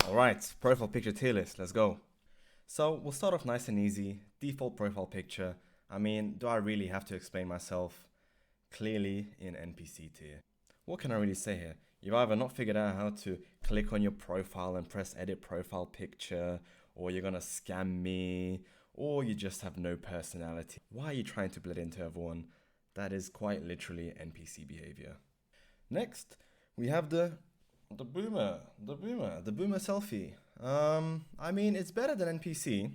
Alright, profile picture tier list, let's go. So we'll start off nice and easy. Default profile picture. I mean, do I really have to explain myself? Clearly in NPC tier. What can I really say here? You've either not figured out how to click on your profile and press edit profile picture, or you're gonna scam me, or you just have no personality. Why are you trying to blend into everyone? That is quite literally NPC behavior. Next, we have the boomer selfie. I mean, it's better than NPC.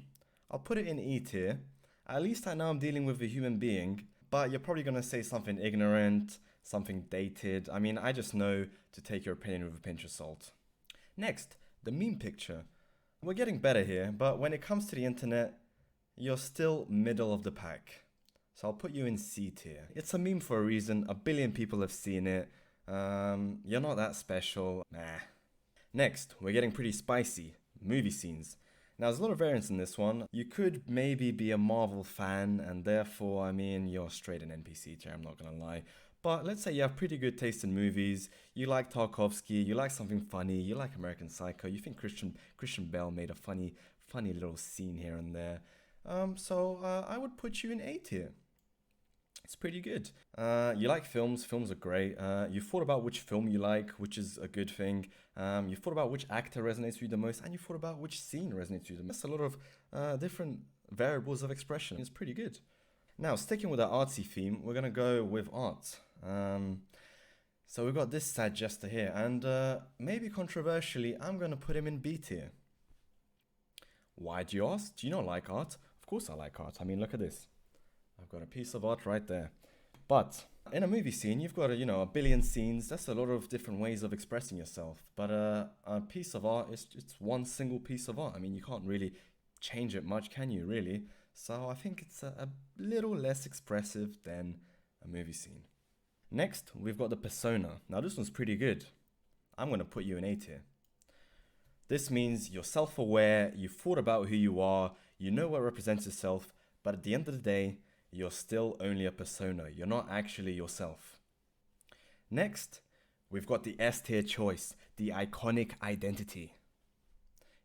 I'll put it in E tier. At least I know I'm dealing with a human being, but you're probably gonna say something ignorant, something dated. I mean, I just know to take your opinion with a pinch of salt. Next, the meme picture. We're getting better here, but when it comes to the internet, you're still middle of the pack. So I'll put you in C tier. It's a meme for a reason. A billion people have seen it. You're not that special. Nah. Next, we're getting pretty spicy. Movie scenes. Now, there's a lot of variance in this one. You could maybe be a Marvel fan, and therefore, I mean, you're straight an NPC tier, I'm not gonna lie. But let's say you have pretty good taste in movies. You like Tarkovsky, you like something funny, you like American Psycho, you think Christian Bale made a funny little scene here and there. So I would put you in A tier. It's pretty good. You like films. Films are great. You thought about which film you like, which is a good thing. You thought about which actor resonates with you the most, and you thought about which scene resonates with you the most. That's a lot of different variables of expression. It's pretty good. Now, sticking with our artsy theme, we're gonna go with art. So we've got this sad jester here, and maybe controversially, I'm gonna put him in B tier. Why do you ask? Do you not like art? Of course I like art. I mean, look at this. I've got a piece of art right there. But in a movie scene, you've got a billion scenes. That's a lot of different ways of expressing yourself. But a piece of art is it's one single piece of art. I mean, you can't really change it much, can you? Really? So I think it's a little less expressive than a movie scene. Next, we've got the persona. Now this one's pretty good. I'm gonna put you in A tier. This means you're self-aware. You've thought about who you are. You know what represents yourself. But at the end of the day, you're still only a persona. You're not actually yourself. Next, we've got the S tier choice, the iconic identity.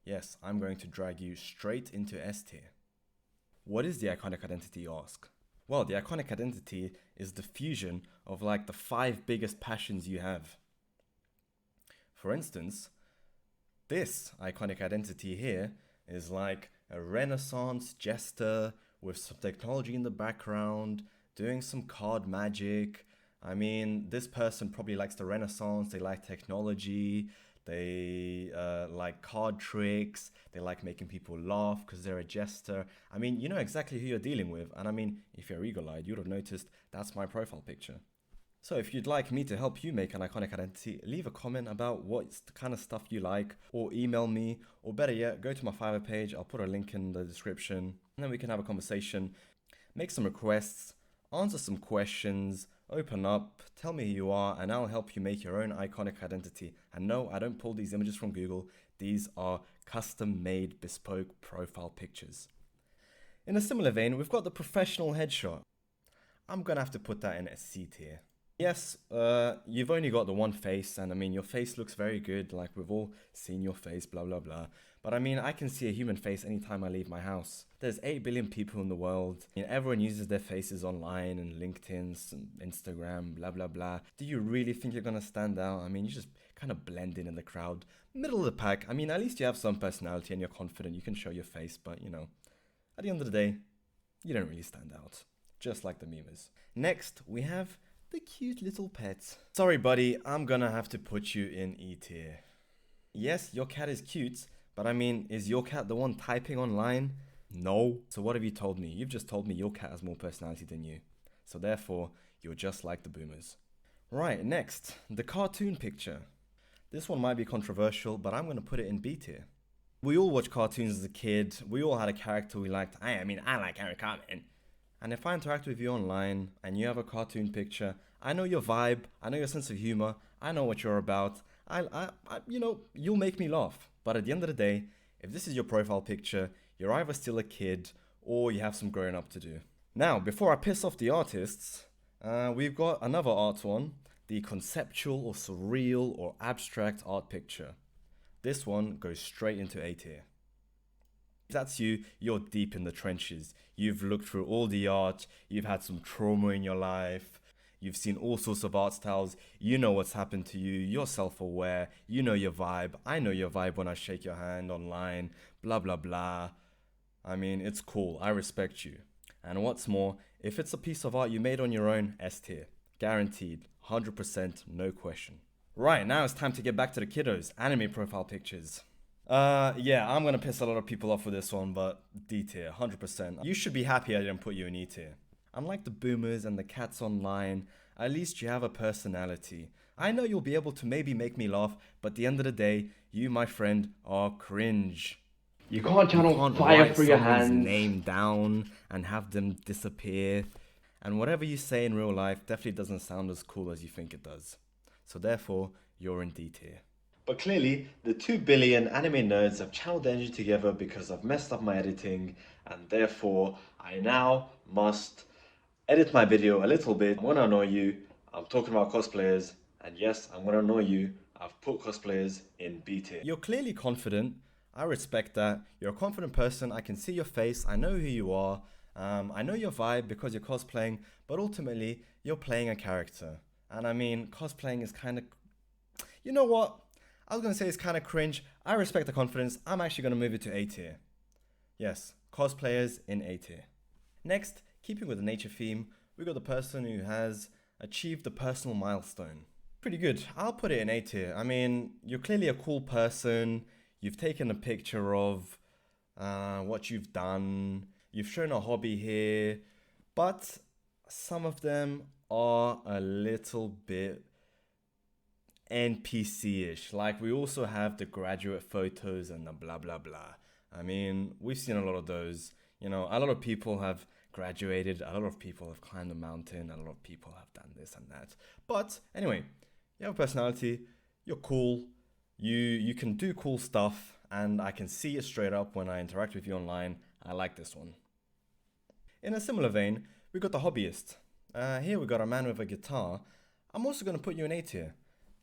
Yes, I'm going to drag you straight into S tier. What is the iconic identity, you ask? Well, the iconic identity is the fusion of like the 5 biggest passions you have. For instance, this iconic identity here is like a Renaissance jester with some technology in the background, doing some card magic. I mean, this person probably likes the Renaissance, they like technology, they like card tricks, they like making people laugh because they're a jester. I mean, you know exactly who you're dealing with, and I mean, if you're eagle-eyed, you'd have noticed that's my profile picture. So if you'd like me to help you make an iconic identity, leave a comment about what kind of stuff you like, or email me, or better yet, go to my Fiverr page, I'll put a link in the description, and then we can have a conversation, make some requests, answer some questions, open up, tell me who you are, and I'll help you make your own iconic identity. And no, I don't pull these images from Google, these are custom-made bespoke profile pictures. In a similar vein, we've got the professional headshot. I'm gonna have to put that in a C tier. Yes, you've only got the one face, and I mean, your face looks very good, like we've all seen your face, blah blah blah. But I mean, I can see a human face anytime I leave my house. There's 8 billion people in the world, and everyone uses their faces online and LinkedIn, Instagram, blah blah blah. Do you really think you're gonna stand out? I mean, you just kind of blend in the crowd. Middle of the pack, I mean, at least you have some personality and you're confident, you can show your face, but you know, at the end of the day, you don't really stand out. Just like the memers. Next, we have the cute little pet. Sorry, buddy, I'm gonna have to put you in E tier. Yes, your cat is cute, but I mean, is your cat the one typing online? No. So what have you told me? You've just told me your cat has more personality than you. So therefore, you're just like the boomers. Right, next, the cartoon picture. This one might be controversial, but I'm gonna put it in B tier. We all watched cartoons as a kid. We all had a character we liked. I mean, I like Harry Cartman. And if I interact with you online and you have a cartoon picture, I know your vibe, I know your sense of humor, I know what you're about. You'll make me laugh. But at the end of the day, if this is your profile picture, you're either still a kid or you have some growing up to do. Now, before I piss off the artists, we've got another art one, the conceptual or surreal or abstract art picture. This one goes straight into A tier. If that's you, you're deep in the trenches. You've looked through all the art, you've had some trauma in your life, you've seen all sorts of art styles, you know what's happened to you, you're self-aware, you know your vibe, I know your vibe when I shake your hand online, blah blah blah. I mean, it's cool, I respect you. And what's more, if it's a piece of art you made on your own, S tier. Guaranteed, 100%, no question. Right, now it's time to get back to the kiddos, anime profile pictures. Yeah, I'm gonna piss a lot of people off with this one, but D tier, 100%. You should be happy I didn't put you in E tier. Unlike the boomers and the cats online, at least you have a personality. I know you'll be able to maybe make me laugh, but at the end of the day, you, my friend, are cringe. You can't You channel can't fire write through your someone's hands. name down and have them disappear. And whatever you say in real life definitely doesn't sound as cool as you think it does. So therefore, you're in D tier. But clearly, the 2 billion anime nerds have channeled their energy together because I've messed up my editing, and therefore, I now must edit my video a little bit. I'm gonna annoy you. I'm talking about cosplayers, and yes, I'm gonna annoy you. I've put cosplayers in B tier. You're clearly confident. I respect that. You're a confident person. I can see your face. I know who you are. I know your vibe because you're cosplaying, but ultimately, you're playing a character. And I mean, cosplaying is kind of... You know what? I was going to say it's kind of cringe. I respect the confidence. I'm actually going to move it to A tier. Yes, cosplayers in A tier. Next, keeping with the nature theme, we got the person who has achieved a personal milestone. Pretty good. I'll put it in A tier. I mean, you're clearly a cool person. You've taken a picture of what you've done. You've shown a hobby here. But some of them are a little bit NPC-ish. Like, we also have the graduate photos and the blah blah blah. I mean, we've seen a lot of those. You know, a lot of people have graduated, a lot of people have climbed a mountain, a lot of people have done this and that. But anyway, you have a personality, you're cool, you can do cool stuff, and I can see it straight up when I interact with you online. I like this one. In a similar vein, we got the hobbyist. Here we got a man with a guitar. I'm also going to put you in A tier.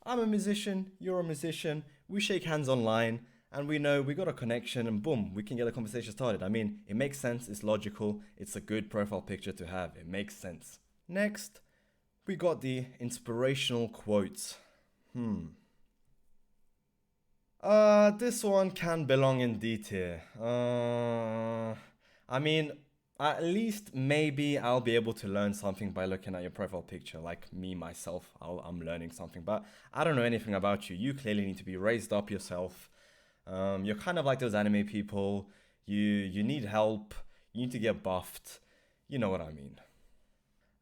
I'm a musician, you're a musician, we shake hands online, and we know we got a connection, and boom, we can get a conversation started. I mean, it makes sense, it's logical, it's a good profile picture to have, it makes sense. Next, we got the inspirational quotes. This one can belong in D tier. I mean, at least maybe I'll be able to learn something by looking at your profile picture. Like me, myself, I'm learning something. But I don't know anything about you. You clearly need to be raised up yourself. You're kind of like those anime people. You need help. You need to get buffed. You know what I mean.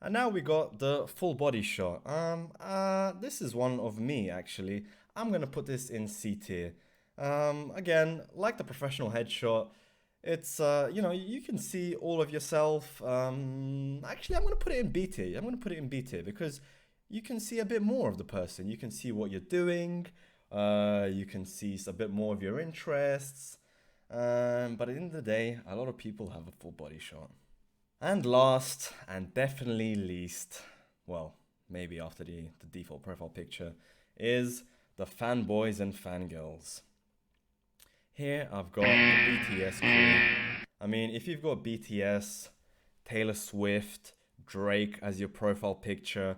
And now we got the full body shot. This is one of me, actually. I'm gonna put this in C tier. Again, like the professional headshot, it's, you know, you can see all of yourself. Actually, I'm gonna put it in B tier. I'm gonna put it in B tier because you can see a bit more of the person. You can see what you're doing. You can see a bit more of your interests. But at the end of the day, a lot of people have a full body shot. And last, and definitely least, well, maybe after the default profile picture, is the fanboys and fangirls. Here I've got the BTS crew. I mean, if you've got BTS, Taylor Swift, Drake as your profile picture,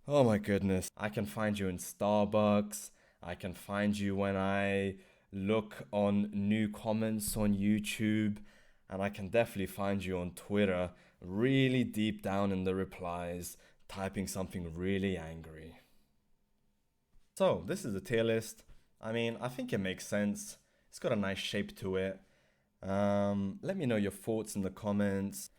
oh my goodness. I can find you in Starbucks. I can find you when I look on new comments on YouTube. And I can definitely find you on Twitter, really deep down in the replies, typing something really angry. So, this is a tier list. I mean, I think it makes sense. It's got a nice shape to it. Let me know your thoughts in the comments.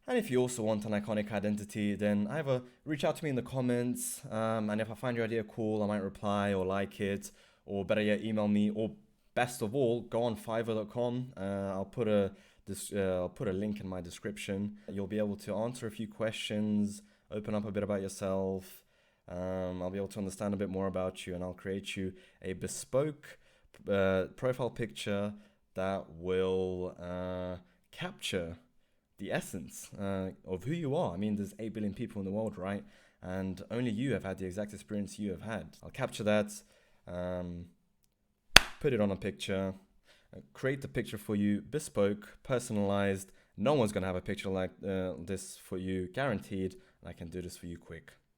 And if you also want an iconic identity, then either reach out to me in the comments, and if I find your idea cool, I might reply or like it, or better yet, email me, or best of all, go on Fiverr.com. I'll put a link in my description. You'll be able to answer a few questions, open up a bit about yourself. I'll be able to understand a bit more about you, and I'll create you a bespoke profile picture that will capture the essence of who you are. I mean, there's 8 billion people in the world, right? And only you have had the exact experience you have had. I'll capture that. put it on a picture, create the picture for you, bespoke, personalized. No one's gonna have a picture like this for you, guaranteed. And I can do this for you quick.